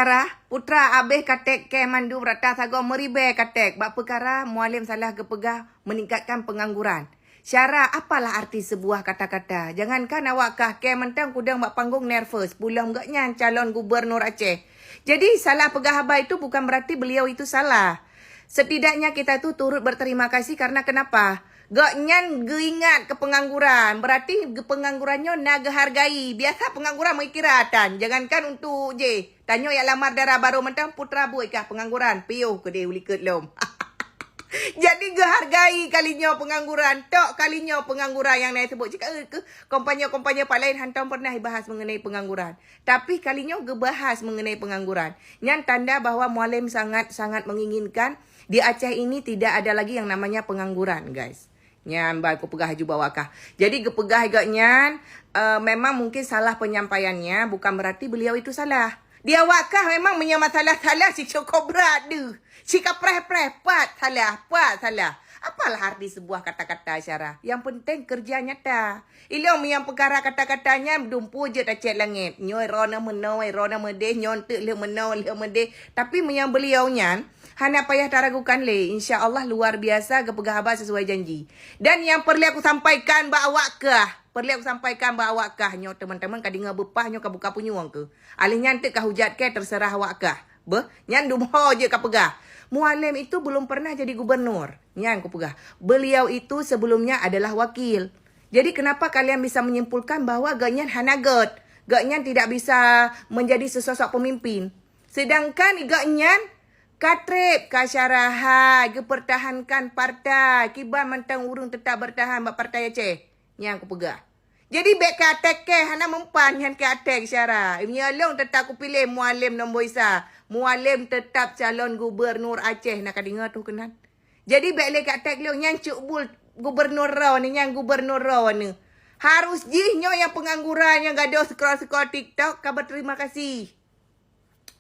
Syarah, putra abih katek ke mandu berata sago meribe katek. Bak perkara mualim salah kepegah meningkatkan pengangguran. Syarah, apalah arti sebuah kata-kata? Jangankan awak kah ke mentang kudang bak panggung nervous. Pulang gaknya calon gubernur Aceh. Jadi salah pegah habai itu bukan berarti beliau itu salah. Setidaknya kita tu turut berterima kasih karena kenapa? Gaknyan geingat ke pengangguran. Berarti penganggurannya nak hargai. Biasa pengangguran mengikiratan. Jangankan untuk je. Tanya yang lamar darah baru mentang putra buat kah pengangguran. Piuh ke dia uliket lom. Jadi hargai kalinya pengangguran. Tok kalinya pengangguran yang naik sebut. Cakap ke kompanya-kompanya pak lain hantam pernah bahas mengenai pengangguran. Tapi kalinya bahas mengenai pengangguran. Yang tanda bahawa mualim sangat-sangat menginginkan di Aceh ini tidak ada lagi yang namanya pengangguran, guys. Nyan aku pegah haju bawakah. Jadi kepegah agaknya memang mungkin salah penyampaiannya, bukan berarti beliau itu salah. Dia wakah memang punya masalah-salah si cukup berat tu. Si kapreh-preh pat salah. Apalah arti sebuah kata-kata Syarah? Yang penting kerja nyata. Ilmu yang perkara kata-katanya dumpu je tak cek langit. Nyoy rona menoi, rona medeh, nyontek le menoi, le medeh. Tapi yang beliaunya hana payah taragukan le. InsyaAllah luar biasa kepegah abah sesuai janji. Dan yang perlu aku sampaikan bahawa kah? Perlu aku sampaikan bahawa kah? Nyo teman-teman kadinga bepah nyo ka buka punyuang ke. Alih nyantik kah hujat ke terserah awak kah? Nyan dumho je ka pegah. Mualim itu belum pernah jadi gubernur. Nyan ku pegah. Beliau itu sebelumnya adalah wakil. Jadi kenapa kalian bisa menyimpulkan bahawa Ganyan hanagot? Ganyan tidak bisa menjadi sesosok pemimpin. Sedangkan Ganyan katrip kasyarahat, kepertahankan partai, kibar mentang urung tetap bertahan buat partai Aceh. Yang aku pegah. Jadi baik ke atek ke, hana mempan yang ke atek Syarah. Menyalong tetap aku pilih mualim nombor isa. Mualim tetap calon gubernur Aceh. Nak dengar tu kenan. Jadi baik le ke atek le, yang cukbul gubernur raw ni, yang gubernur raw ni. Harus jihnya yang pengangguran, yang gaduh scroll-scroll TikTok. Kabar terima kasih.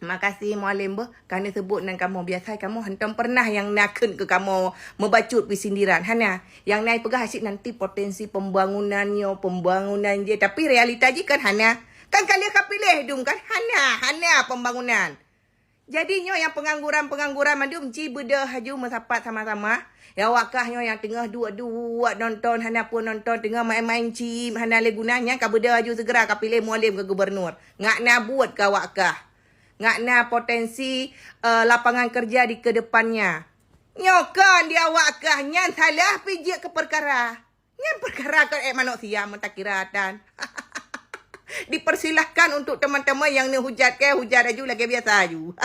Terima kasih mualim kerana sebut dengan kamu. Biasa kamu hantam pernah yang nakun ke kamu membacut sindiran. Hana, yang naik pegah asyik nanti potensi pembangunannya, pembangunan je. Tapi realita je kan Hana. Kan kalian akan pilih dum kan Hana pembangunan. Jadinya yang pengangguran mandum ci beda haju mesapat sama-sama. Ya wakahnya yang tengah dua nonton, Hana pun nonton tengah main-main cim, Hana le gunanya ka beda haju segera ka pilih mualim ke gubernur. Ngak na buat ka wakah. Ngakna potensi lapangan kerja di kedepannya. Nyokan dia wakah nyan salah pijak ke perkara. Nyan perkara kan manusia mentakiratan. Dipersilahkan untuk teman-teman yang ni hujat ke hujat aju lagi biasa aju.